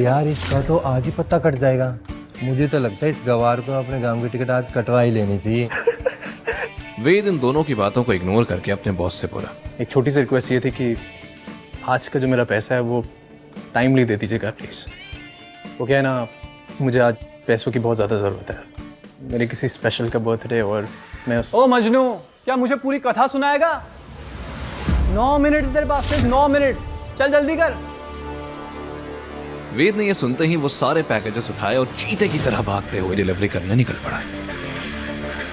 यार इसका तो आज ही पत्ता कट जाएगा। मुझे तो लगता है इस गवार को अपने गांव की टिकट आज कटवा ही लेनी चाहिए। वेद इन दोनों की बातों को इग्नोर करके अपने बॉस से बोला, एक छोटी सी रिक्वेस्ट ये थी कि आज का जो मेरा पैसा है वो टाइमली दे दीजिएगा प्लीज़। वो क्या है ना, मुझे आज पैसों की बहुत ज़्यादा ज़रूरत है। मेरे किसी स्पेशल का बर्थडे और मैं ओ मजनू, क्या मुझे पूरी कथा सुनाएगा? 9 मिनट तेरे पास, सिर्फ 9 मिनट, चल जल्दी कर। वेद ने यह सुनते ही वो सारे पैकेजेस उठाए और चीते की तरह भागते हुए डिलीवरी करने निकल पड़ा।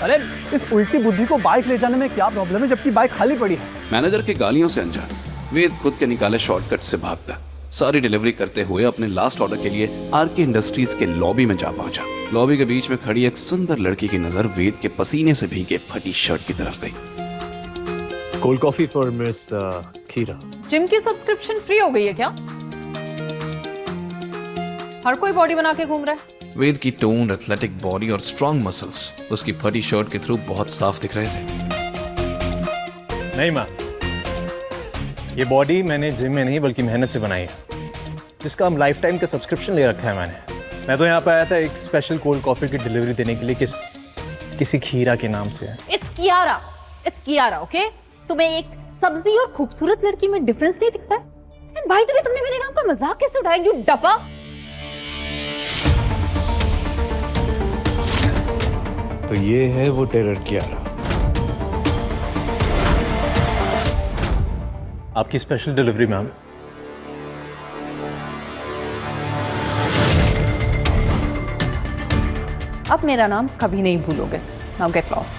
अरे इस उल्टी बुद्धि को बाइक ले जाने में क्या प्रॉब्लम है जबकि बाइक खाली पड़ी है? मैनेजर के गालियों से अनजान वेद खुद के निकाले शॉर्टकट से भागता सारी डिलीवरी करते हुए अपने लास्ट ऑर्डर के लिए आरके इंडस्ट्रीज के लॉबी में जा पहुंचा। लॉबी के बीच में खड़ी एक सुंदर लड़की की नजर वेद के पसीने से भीगे फटी शर्ट की तरफ गई। कोल्ड कॉफी फॉर मिस खीरा। जिम की सब्सक्रिप्शन फ्री हो गई है क्या? हर कोई बॉडी बना के घूम रहा है। वेद की टोन, एथलेटिक बॉडी और स्ट्रॉन्ग मसल्स उसकी फटी शर्ट के थ्रू बहुत साफ दिख रहे थे। नहीं माँ, ये बॉडी मैंने जिम में नहीं बल्कि मेहनत से बनाई है, जिसका हम लाइफ टाइम का सब्सक्रिप्शन ले रखा है मैंने। मैं तो यहाँ पे आया था एक स्पेशल कोल्ड कॉफी की डिलीवरी देने के लिए किसी खीरा के नाम से है। It's Kiara, okay? तुम्हें एक सब्जी और खूबसूरत लड़की में डिफरेंस नहीं दिखता है? एंड बाय द वे, तुमने मेरे नाम का मजाक कैसे उठाया, यू डफा? तो ये है वो टेरर कियारा। आपकी स्पेशल डिलीवरी मैम। अब मेरा नाम कभी नहीं भूलोगे। Now get lost.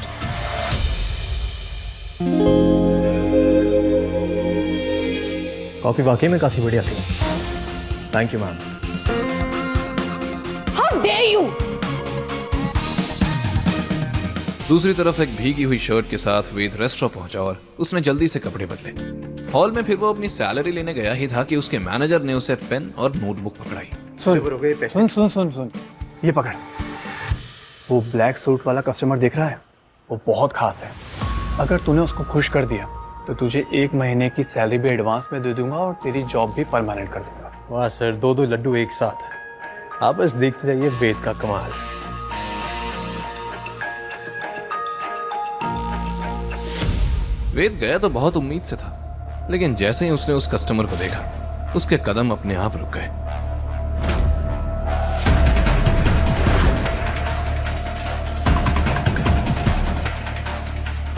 कॉफी वाकई में काफी बढ़िया थी। Thank you ma'am. How dare you! दूसरी तरफ एक भीगी हुई शर्ट के साथ वेद रेस्टोरेंट पहुंचा और उसने जल्दी से कपड़े बदले। हॉल में फिर वो अपनी सैलरी लेने गया ही था कि उसके मैनेजर ने उसे पेन और नोटबुक पकड़ाई। सुन, ये पकड़। वो ब्लैक सूट वाला कस्टमर देख रहा है, वो बहुत खास है। अगर तूने उसको खुश कर दिया तो तुझे 1 महीने की सैलरी भी एडवांस में दे दूंगा और तेरी जॉब भी परमानेंट कर दूंगा। वाह सर, 2 लड्डू एक साथ। आप बस देखते जाइए वेद का कमाल। वेद गया तो बहुत उम्मीद से था, लेकिन जैसे ही उसने उस कस्टमर को देखा उसके कदम अपने आप रुक गए।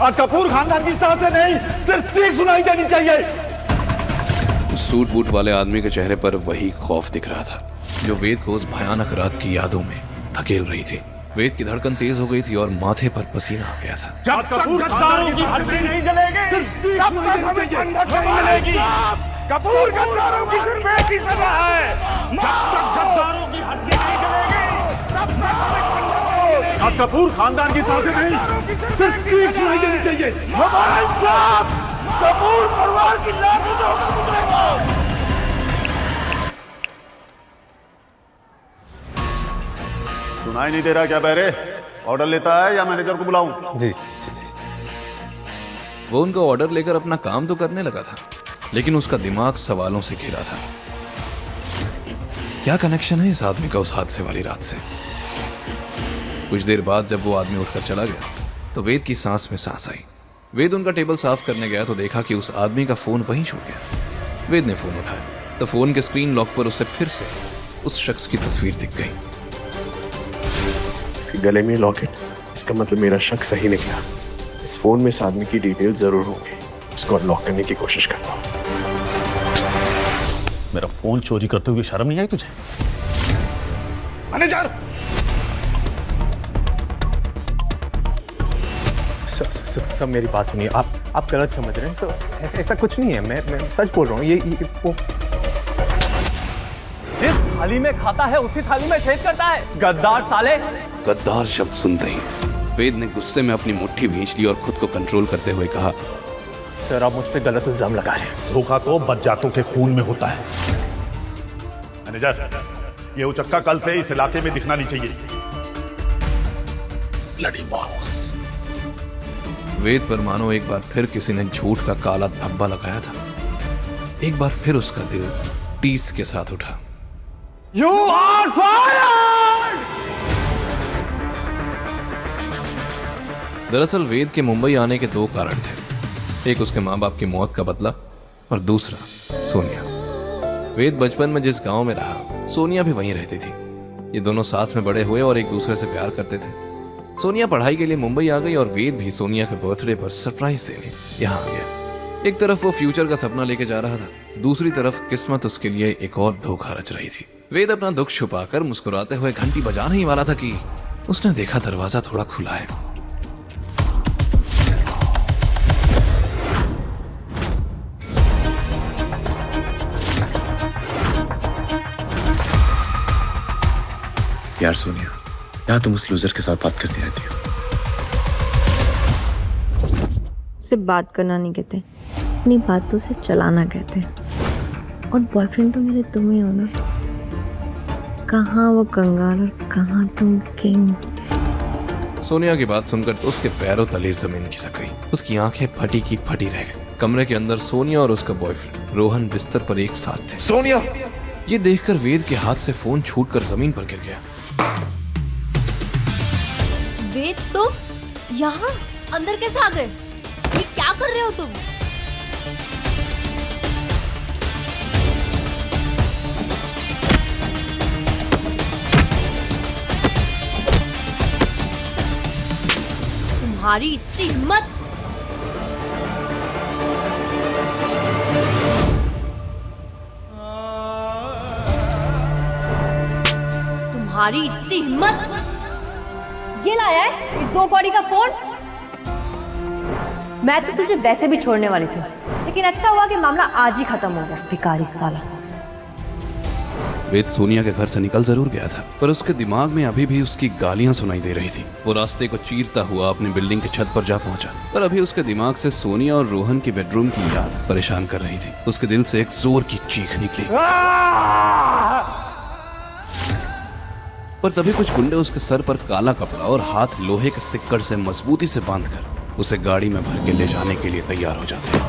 आज कपूर खानदान की तरफ से नहीं, सिर्फ सीख सुनाई देनी चाहिए। उस सूट बूट वाले आदमी के चेहरे पर वही खौफ दिख रहा था जो वेद को उस भयानक रात की यादों में धकेल रही थी। वेद की धड़कन तेज हो गई थी और माथे पर पसीना आ गया था। जब तक गद्दारों की हड्डी नहीं जलेगी, तब तक हमें ठंडक नहीं मिलेगी। कपूर गद्दारों की सिर्फ एक ही सजा है, जब तक गद्दारों की हड्डी नहीं जलेगी, तब तक हमें ठंडक नहीं मिलेगी। आज कपूर खानदान की तरफ से नहीं, सिर्फ सीख सुनाई देनी चाहिए। हमारा इंसाफ कपूर परिवार की लाठी से होकर गुजरेगा। सुनाई नहीं दे रहा क्या बहरे? ऑर्डर लेता है या मैनेजर को बुलाऊं? जी। वो उनका ऑर्डर लेकर अपना काम तो करने लगा था, लेकिन उसका दिमाग सवालों से घिरा था। क्या कनेक्शन है इस आदमी का उस हादसे वाली रात से? कुछ देर बाद जब वो आदमी उठकर चला गया तो वेद की सांस में सांस आई। वेद उनका टेबल साफ करने गया तो देखा कि उस आदमी का फोन वहीं छूट गया। वेद ने फोन उठाया तो फोन के स्क्रीन लॉक पर उसे फिर से उस शख्स की तस्वीर दिख गई। इसके गले में लॉकेट, इसका मतलब मेरा शक सही निकला। इस फोन में इस आदमी की डिटेल जरूर होंगी। इसको अनलॉक करने की कोशिश करता हूँ। मेरा फोन चोरी करते हुए शर्म नहीं आई तुझे? मैनेजर! सर मेरी बात सुनिए, आप गलत समझ रहे हैं सर। ऐसा कुछ नहीं है, मैं सच बोल रहा हूँ। ये वो जिस थाली में खाता है उसी थाली में छेद करता है, गद्दार साले। गद्दार शब्द सुनते ही वेद ने गुस्से में अपनी मुट्ठी भींच ली और खुद को कंट्रोल करते हुए कहा, सर आप मुझ पे गलत इल्जाम लगा रहे हैं। धोखा तो बदजातों के खून में होता है। मैनेजर, ये उचक्का कल से इस इलाके में दिखना नहीं चाहिए। Bloody boss. वेद पर मानो एक बार फिर किसी ने झूठ का काला धब्बा लगाया था। एक बार फिर उसका दिल टीस के साथ उठा। You are fired. दरअसल वेद के मुंबई आने के दो कारण थे, एक उसके माँ बाप की मौत का बदला और दूसरा सोनिया। वेद बचपन में जिस गांव में रहा, सोनिया भी वहीं रहती थी। ये दोनों साथ में बड़े हुए और एक दूसरे से प्यार करते थे। सोनिया पढ़ाई के लिए मुंबई आ गई और वेद भी सोनिया के बर्थडे पर सरप्राइज देने यहाँ आ गया। एक तरफ वो फ्यूचर का सपना लेके जा रहा था, दूसरी तरफ किस्मत उसके लिए एक और धोखा रच रही थी। वेद अपना दुख छुपाकर मुस्कुराते हुए घंटी बजाने ही वाला था कि उसने देखा दरवाजा थोड़ा खुला है। यार सोनिया, क्या तुम उस लूजर के साथ बात करती रहती हो? सिर्फ बात करना नहीं कहते, अपनी बातों से चलाना कहते हैं। और बॉयफ्रेंड तो मेरे तुम ही हो ना। कहाँ वो कंगाल और कहाँ तुम किंग। सोनिया की बात सुनकर तो उसके पैरों तले जमीन खिसक गई। उसकी आंखें फटी की फटी रह गई। कमरे के अंदर सोनिया और उसका बॉयफ्रेंड रोहन बिस्तर पर एक साथ थे। सोनिया! ये देखकर वेद के हाथ से फोन छूटकर जमीन पर गिर गया। वेद, तो यहाँ अंदर कैसे आ गए? ये क्या कर रहे हो तुम? तुम्हारी इतनी हिम्मत! तुम्हारी इतनी हिम्मत! ये लाया है इस 2 कौड़ी का फोन। मैं तो तुझे वैसे भी छोड़ने वाली थी, लेकिन अच्छा हुआ कि मामला आज ही खत्म हो गया। भिखारी साला। वेद सोनिया के घर से निकल जरूर गया था, पर उसके दिमाग में अभी भी उसकी गालियां सुनाई दे रही थी। वो रास्ते को चीरता हुआ अपनी बिल्डिंग की छत पर जा पहुंचा, पर अभी उसके दिमाग से सोनिया और रोहन की बेडरूम की याद परेशान कर रही थी। उसके दिल से एक जोर की चीख निकली, पर तभी कुछ गुंडे उसके सर पर काला कपड़ा और हाथ लोहे के सिक्कड़ से मजबूती से बांधकर उसे गाड़ी में भर के ले जाने के लिए तैयार हो जाते हैं।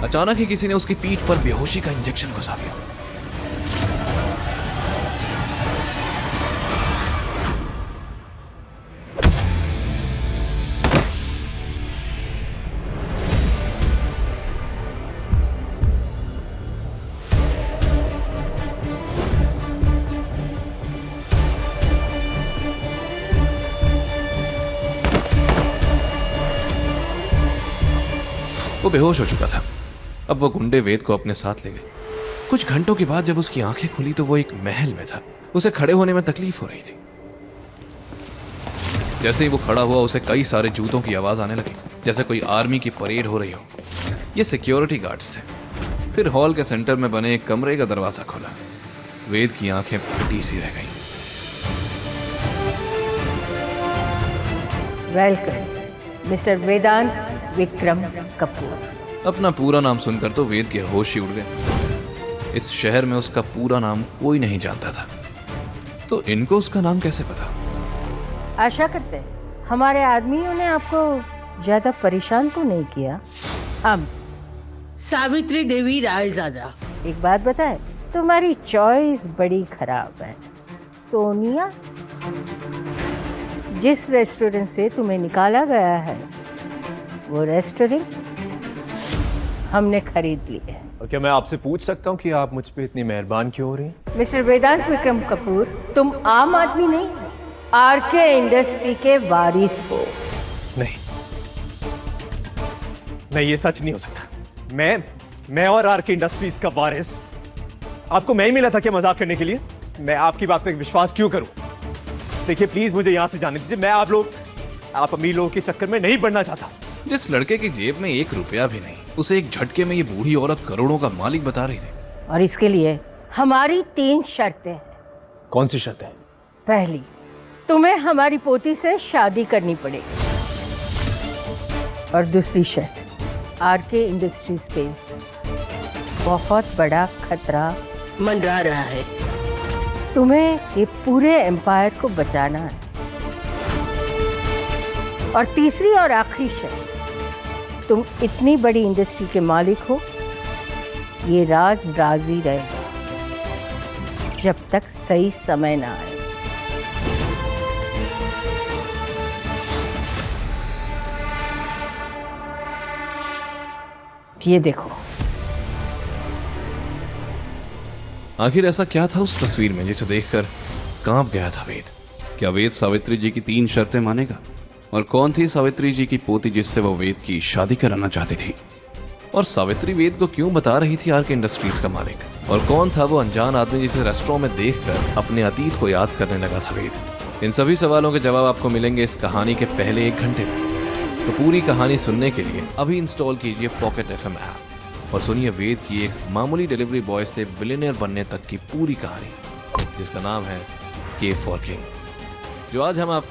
अचानक ही किसी ने उसकी पीठ पर बेहोशी का इंजेक्शन घुसा दिया। वो बेहोश हो चुका था। अब वो गुंडे वेद को अपने साथ ले गए। कुछ घंटों के बाद जब उसकी आंखें खुली तो वो एक महल में था। उसे खड़े होने में तकलीफ हो रही थी। जैसे ही वो खड़ा हुआ, उसे कई सारे जूतों की आवाज आने लगी, जैसे कोई आर्मी की परेड हो रही हो। ये सिक्योरिटी गार्ड्स थे। फिर हॉल के सेंटर में बने एक कमरे का दरवाजा खुला। वेद की आंखें फटी सी रह गईं। वेलकम मिस्टर वेदांत विक्रम कपूर। अपना पूरा नाम सुनकर तो वेद के होश ही उड़ गए। इस शहर में उसका पूरा नाम कोई नहीं जानता था, तो इनको उसका नाम कैसे पता? आशा करते हैं हमारे आदमियों ने आपको ज्यादा परेशान तो नहीं किया। अब सावित्री देवी रायजादा, एक बात बताएं, तुम्हारी चॉइस बड़ी खराब है। सोनिया, जिस रेस्टोरेंट से तुम्हें निकाला गया है वो रेस्टोरेंट हमने खरीद ली है। और क्या मैं आपसे पूछ सकता हूँ कि आप मुझ पे इतनी मेहरबान क्यों हो रही हैं? मिस्टर वेदांत विक्रम कपूर, तुम आम आदमी नहीं, आरके इंडस्ट्री के वारिस हो। नहीं, ये सच नहीं हो सकता। मैं और आरके इंडस्ट्रीज का वारिस आपको मैं ही मिला था क्या मजाक करने के लिए? मैं आपकी बात पे विश्वास क्यों करूं? देखिए प्लीज मुझे यहां से जाने दीजिए। मैं आप अमीर लोगों के चक्कर में नहीं पड़ना चाहता। जिस लड़के की जेब में 1 रुपया भी नहीं, उसे एक झटके में ये बूढ़ी औरत करोड़ों का मालिक बता रही थी। और इसके लिए हमारी 3 शर्तें हैं। कौन सी शर्त है? पहली, तुम्हें हमारी पोती से शादी करनी पड़ेगी। और दूसरी शर्त, आरके इंडस्ट्रीज पे बहुत बड़ा खतरा मंडरा रहा है। तुम्हें ये पूरे एम्पायर को बचाना है। और तीसरी और आखिरी शर्त, तुम इतनी बड़ी इंडस्ट्री के मालिक हो, ये राज राजी रहेगा जब तक सही समय ना आए। ये देखो। आखिर ऐसा क्या था उस तस्वीर में जिसे देखकर कांप गया था वेद? क्या वेद सावित्री जी की 3 शर्तें मानेगा? और कौन थी सावित्री जी की पोती जिससे वो वेद की शादी कराना चाहती थी? और सावित्री वेद को क्यों बता रही थी आरके इंडस्ट्रीज का मालिक? और कौन था वो अनजान आदमी जिसे रेस्टोरेंट में देखकर अपने अतीत को याद करने लगा था वेद? इन सभी सवालों के जवाब आपको मिलेंगे इस कहानी के पहले 1 घंटे में। तो पूरी कहानी सुनने के लिए अभी इंस्टॉल कीजिए पॉकेट FM ऐप और सुनिए वेद की एक मामूली डिलीवरी बॉय से बिलियनियर बनने तक की पूरी कहानी, जिसका नाम है के फॉर किंग, जो आज हम आपके